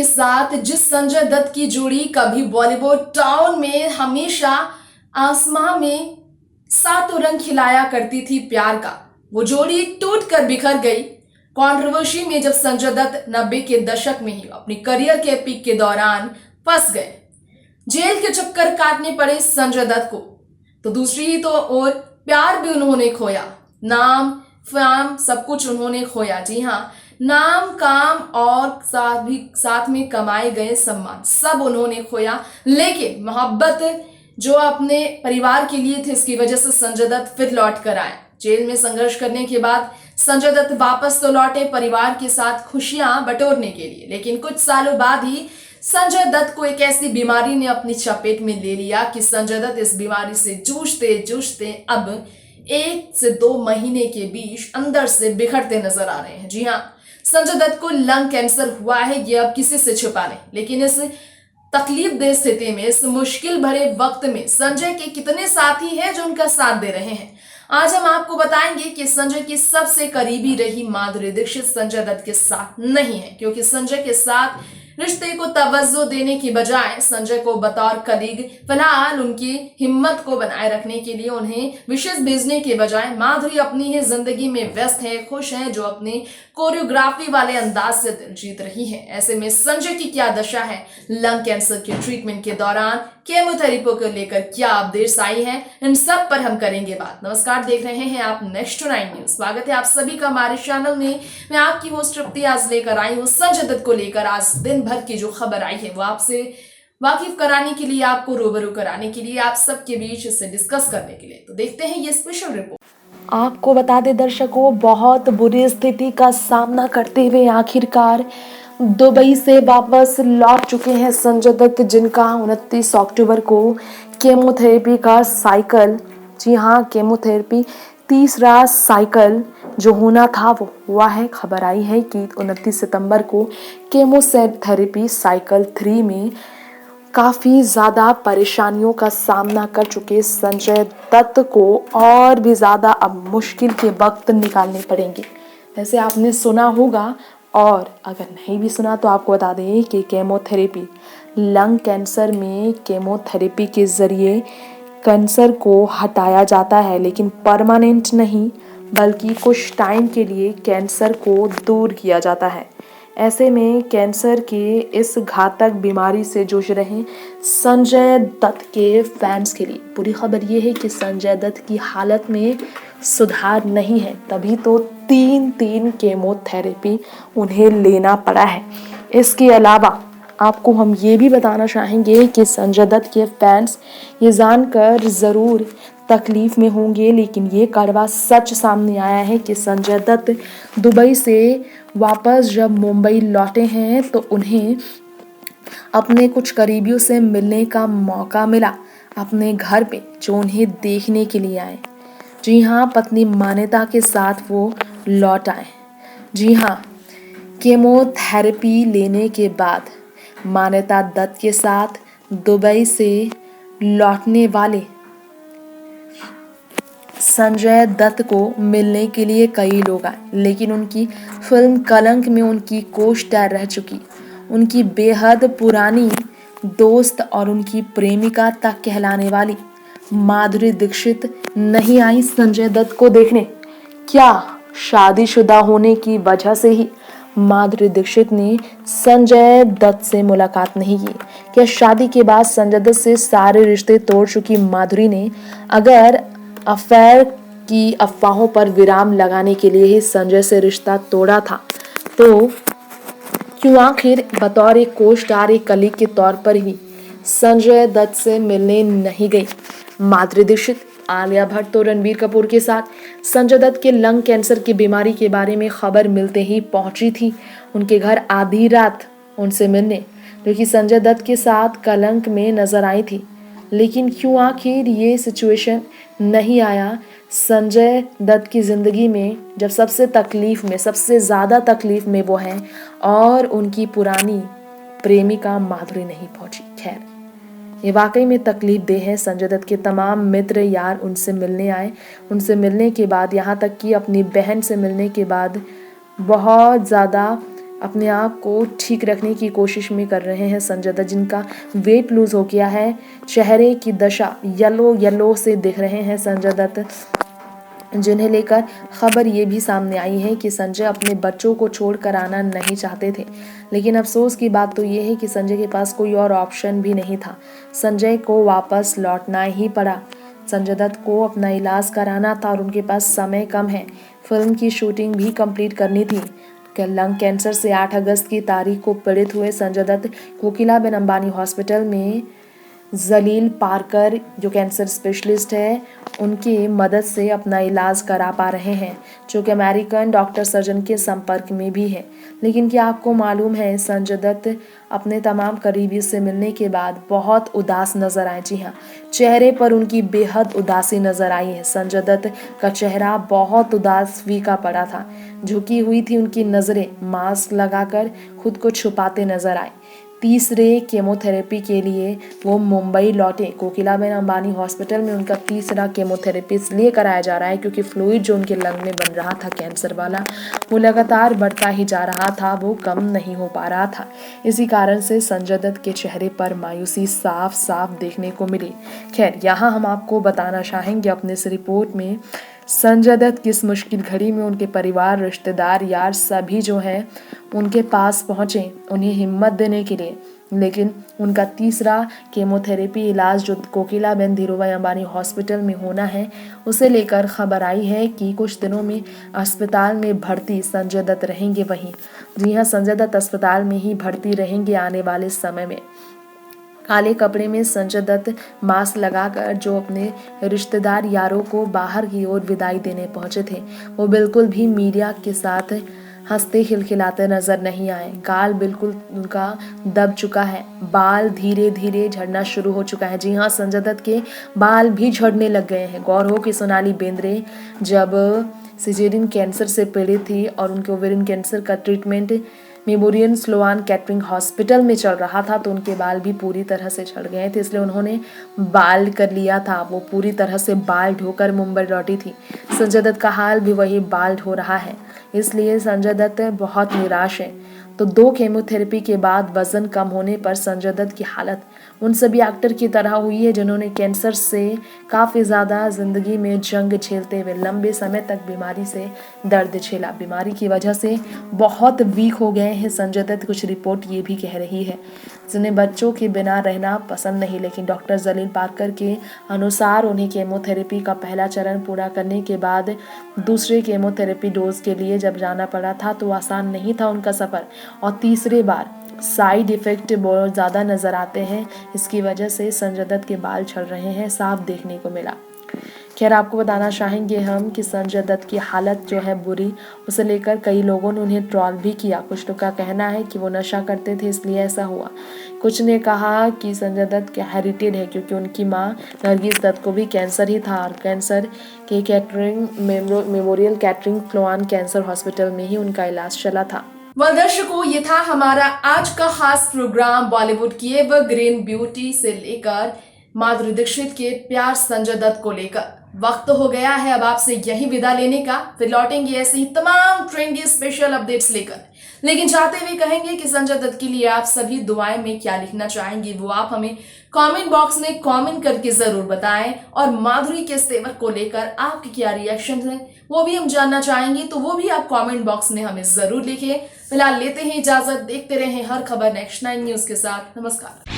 के साथ जिस संजय दत्त की जोड़ी कभी बॉलीवुड टाउन में हमेशा आसमां में सातों रंग खिलाया करती थी प्यार का, वो जोड़ी टूट कर बिखर गई कंट्रोवर्सी में जब संजय दत्त 90 के दशक में ही अपनी करियर के पीक के दौरान फंस गए। जेल के चक्कर काटने पड़े संजय दत्त को, तो दूसरी ही तो और प्यार भी उन्होंने खोया, नाम फाम सब कुछ उन्होंने खोया। जी हाँ, नाम काम और साथ में कमाए गए सम्मान सब उन्होंने खोया, लेकिन मोहब्बत जो अपने परिवार के लिए थे, इसकी वजह से संजय दत्त फिर लौट कर आए। जेल में संघर्ष करने के बाद संजय दत्त वापस तो लौटे परिवार के साथ खुशियां बटोरने के लिए, लेकिन कुछ सालों बाद ही संजय दत्त को एक ऐसी बीमारी ने अपनी चपेट में ले लिया कि संजय दत्त इस बीमारी से जूझते जूझते अब 1 से 2 महीने के बीच अंदर से बिखरते नजर आ रहे हैं। जी हाँ, संजय दत्त को लंग कैंसर हुआ है, ये अब किसी से छुपा नहीं। लेकिन इस तकलीफ दे स्थिति में, इस मुश्किल भरे वक्त में संजय के कितने साथी हैं जो उनका साथ दे रहे हैं। आज हम आपको बताएंगे कि संजय की सबसे करीबी रही माधुरी दीक्षित संजय दत्त के साथ नहीं है, क्योंकि संजय के साथ रिश्ते को तवज्जो देने की बजाय संजय को बतौर कलीग फिलहाल उनकी हिम्मत को बनाए रखने के लिए उन्हें विशेष भेजने के बजाय माधुरी अपनी ही जिंदगी में व्यस्त है, खुश है, जो अपनी कोरियोग्राफी वाले अंदाज से दिल जीत रही है। ऐसे में संजय की क्या दशा है, लंग कैंसर के ट्रीटमेंट के दौरान केमोथेरेपी को लेकर क्या अपडेट्स आई है, इन सब पर हम करेंगे बात। नमस्कार, देख रहे हैं आप नेक्स्ट 9 न्यूज। स्वागत है आप सभी का हमारे चैनल में। मैं आपकी होस्ट तृप्ति आज लेकर आई हूँ संजय दत्त को लेकर आज दिन भर की जो खबर आई है वो आपसे वाकिफ कराने के लिए, आपको रूबरू कराने के लिए, आप सबके बीच इसे डिस्कस करने के लिए। तो देखते हैं ये स्पेशल रिपोर्ट। आपको बता दें दर्शकों, बहुत बुरी स्थिति का सामना करते हुए आखिरकार दुबई से वापस लौट चुके हैं संजय दत्त, जिनका 29 अक्टूबर को केमोथेरेपी का साइकिल, जी हाँ केमोथेरेपी तीसरा साइकिल जो होना था वो हुआ है। खबर आई है कि 29 सितंबर को केमोथेरेपी साइकिल 3 में काफ़ी ज़्यादा परेशानियों का सामना कर चुके संजय दत्त को और भी ज़्यादा अब मुश्किल के वक्त निकालने पड़ेंगे। वैसे आपने सुना होगा, और अगर नहीं भी सुना तो आपको बता दें कि केमोथेरेपी, लंग कैंसर में केमोथेरेपी के ज़रिए कैंसर को हटाया जाता है, लेकिन परमानेंट नहीं बल्कि कुछ टाइम के लिए कैंसर को दूर किया जाता है। ऐसे में कैंसर के इस घातक बीमारी से जूझ रहे संजय दत्त के फैंस के लिए बुरी खबर ये है कि संजय दत्त की हालत में सुधार नहीं है, तभी तो 3 केमोथेरेपी उन्हें लेना पड़ा है। इसके अलावा आपको हम ये भी बताना चाहेंगे कि संजय दत्त के फैंस ये जानकर ज़रूर तकलीफ में होंगे, लेकिन ये कड़वा सच सामने आया है कि संजय दत्त दुबई से वापस जब मुंबई लौटे हैं तो उन्हें अपने कुछ करीबियों से मिलने का मौका मिला, अपने घर पे, जो उन्हें देखने के लिए आए। जी हाँ, पत्नी मान्यता के साथ वो लौट आए। जी हाँ, केमोथेरेपी लेने के बाद मान्यता दत्त के साथ दुबई से लौटने वाले संजय दत्त को मिलने के लिए कई लोग आए, लेकिन उनकी फिल्म कलंक में उनकी को स्टार रह चुकी, उनकी बेहद पुरानी दोस्त और उनकी प्रेमिका तक कहलाने वाली माधुरी दीक्षित नहीं आई संजय दत्त को देखने। क्या शादीशुदा होने की वजह से ही माधुरी दीक्षित ने संजय दत्त से मुलाकात नहीं की? क्या शादी के बाद संजय दत्त से सारे रिश्ते तोड़ चुकी माधुरी ने अगर अफेयर की अफवाहों पर विराम लगाने के लिए ही संजय से रिश्ता तोड़ा था, तो क्यों आखिर बतौर एक को स्टार, एक कलीग के तौर पर ही संजय दत्त से मिलने नहीं गई माधुरी दीक्षित? आलिया भट्ट तो रणबीर कपूर के साथ संजय दत्त के लंग कैंसर की बीमारी के बारे में खबर मिलते ही पहुंची थी उनके घर आधी रात उनसे मिलने, जो कि संजय दत्त के साथ कलंक में नजर आई थी। लेकिन क्यों आखिर ये सिचुएशन नहीं आया संजय दत्त की ज़िंदगी में, जब सबसे तकलीफ़ में, सबसे ज़्यादा तकलीफ़ में वो हैं और उनकी पुरानी प्रेमिका माधुरी नहीं पहुंची। खैर, ये वाकई में तकलीफ देह है। संजय दत्त के तमाम मित्र यार उनसे मिलने आए, उनसे मिलने के बाद, यहाँ तक कि अपनी बहन से मिलने के बाद बहुत ज़्यादा अपने आप को ठीक रखने की कोशिश में कर रहे हैं संजय दत्त, जिनका वेट लूज हो गया है। चेहरे की दशा येलो से दिख रहे हैं संजय दत्त, जिन्हें लेकर खबर ये भी सामने आई है कि संजय अपने बच्चों को छोड़कर आना नहीं चाहते थे, लेकिन अफसोस की बात तो ये है कि संजय के पास कोई और ऑप्शन भी नहीं था। संजय को वापस लौटना ही पड़ा। संजय दत्त को अपना इलाज कराना था और उनके पास समय कम है। फिल्म की शूटिंग भी कंप्लीट करनी थी। लंग कैंसर से 8 अगस्त की तारीख को पीड़ित हुए संजय दत्त कोकिलाबेन अंबानी हॉस्पिटल में जलील पारकर जो कैंसर स्पेशलिस्ट है उनकी मदद से अपना इलाज करा पा रहे हैं, जो कि अमेरिकन डॉक्टर सर्जन के संपर्क में भी है। लेकिन क्या आपको मालूम है, संजय दत्त अपने तमाम करीबी से मिलने के बाद बहुत उदास नजर आए। जी हाँ, चेहरे पर उनकी बेहद उदासी नजर आई है। संजय दत्त का चेहरा बहुत उदास फीका पड़ा था, झुकी हुई थी उनकी नजरें, मास्क लगाकर खुद को छुपाते नजर आए। तीसरे केमोथेरेपी के लिए वो मुंबई लौटे। कोकिलाबेन अंबानी हॉस्पिटल में उनका तीसरा केमोथेरेपी इसलिए कराया जा रहा है क्योंकि फ्लूइड जो उनके लंग में बन रहा था कैंसर वाला, वो लगातार बढ़ता ही जा रहा था, वो कम नहीं हो पा रहा था। इसी कारण से संजय दत्त के चेहरे पर मायूसी साफ साफ देखने को मिली। खैर, यहाँ हम आपको बताना चाहेंगे अपने इस रिपोर्ट में संजय दत्त किस मुश्किल घड़ी में उनके परिवार, रिश्तेदार, यार सभी जो है उनके पास पहुंचे उन्हें हिम्मत देने के लिए। लेकिन उनका तीसरा केमोथेरेपी इलाज जो कोकिलाबेन धीरूभाई अंबानी हॉस्पिटल में होना है, उसे लेकर खबर आई है कि कुछ दिनों में अस्पताल में भर्ती संजय दत्त रहेंगे वहीं। जी हाँ, संजय दत्त अस्पताल में ही भर्ती रहेंगे आने वाले समय में। काले कपड़े में संजय दत्त मास्क लगाकर जो अपने रिश्तेदार यारों को बाहर की ओर विदाई देने पहुंचे थे, वो बिल्कुल भी मीडिया के साथ हंसते खिलखिलाते नजर नहीं आए। गाल बिल्कुल उनका दब चुका है, बाल धीरे धीरे झड़ना शुरू हो चुका है। जी हाँ, संजय दत्त के बाल भी झड़ने लग गए हैं। गौर हो कि सोनाली बेंद्रे जब सिजेरियन कैंसर से पीड़ित थी और उनके ओवेरियन कैंसर का ट्रीटमेंट मेमोरियल स्लोआन कैटरिंग हॉस्पिटल में चल रहा था, तो उनके बाल भी पूरी तरह से झड़ गए थे, इसलिए उन्होंने बाल कर लिया था। वो पूरी तरह से बाल ढोकर मुंबई लौटी थी। संजय दत्त का हाल भी वही बाल ढो रहा है, इसलिए संजय दत्त बहुत निराश है। तो 2 केमोथेरेपी के बाद वजन कम होने पर संजय दत्त की हालत उन सभी एक्टर की तरह हुई है जिन्होंने कैंसर से काफ़ी ज़्यादा ज़िंदगी में जंग झेलते हुए लंबे समय तक बीमारी से दर्द झेला। बीमारी की वजह से बहुत वीक हो गए हैं संजय दत्त। कुछ रिपोर्ट ये भी कह रही है जिन्हें बच्चों के बिना रहना पसंद नहीं, लेकिन डॉक्टर जलील पारकर के अनुसार उन्हें केमोथेरेपी का पहला चरण पूरा करने के बाद दूसरे केमोथेरेपी डोज के लिए जब जाना पड़ा था तो आसान नहीं था उनका सफ़र, और तीसरे बार साइड इफ़ेक्ट बहुत ज़्यादा नज़र आते हैं। इसकी वजह से संजय दत्त के बाल झड़ रहे हैं, साफ देखने को मिला। खैर, आपको बताना चाहेंगे हम कि संजय दत्त की हालत जो है बुरी, उसे लेकर कई लोगों ने उन्हें ट्रोल भी किया। कुछ लोग का कहना है कि वो नशा करते थे इसलिए ऐसा हुआ। कुछ ने कहा कि संजय दत्त के हेरिटेड है क्योंकि उनकी माँ नरगिस दत्त को भी कैंसर ही था और कैंसर के Kettering Memorial Kettering Sloan Cancer Hospital में ही उनका इलाज चला था। वेल दर्शकों, ये था हमारा आज का खास प्रोग्राम बॉलीवुड की एवरग्रीन ब्यूटी से लेकर माधुरी दीक्षित के प्यार संजय दत्त को लेकर। वक्त हो गया है अब आपसे यही विदा लेने का, फिर लौटेंगे ऐसे ही तमाम ट्रेंडी स्पेशल अपडेट्स लेकर। लेकिन चाहते हुए कहेंगे कि संजय दत्त के लिए आप सभी दुआएं में क्या लिखना चाहेंगे वो आप हमें कमेंट बॉक्स में कमेंट करके जरूर बताएं, और माधुरी के इस तेवर को लेकर आपके क्या रिएक्शन है वो भी हम जानना चाहेंगे, तो वो भी आप कमेंट बॉक्स में हमें जरूर लिखें। फिलहाल लेते हैं इजाजत, देखते रहें हर खबर नेक्स्ट 9 न्यूज के साथ। नमस्कार।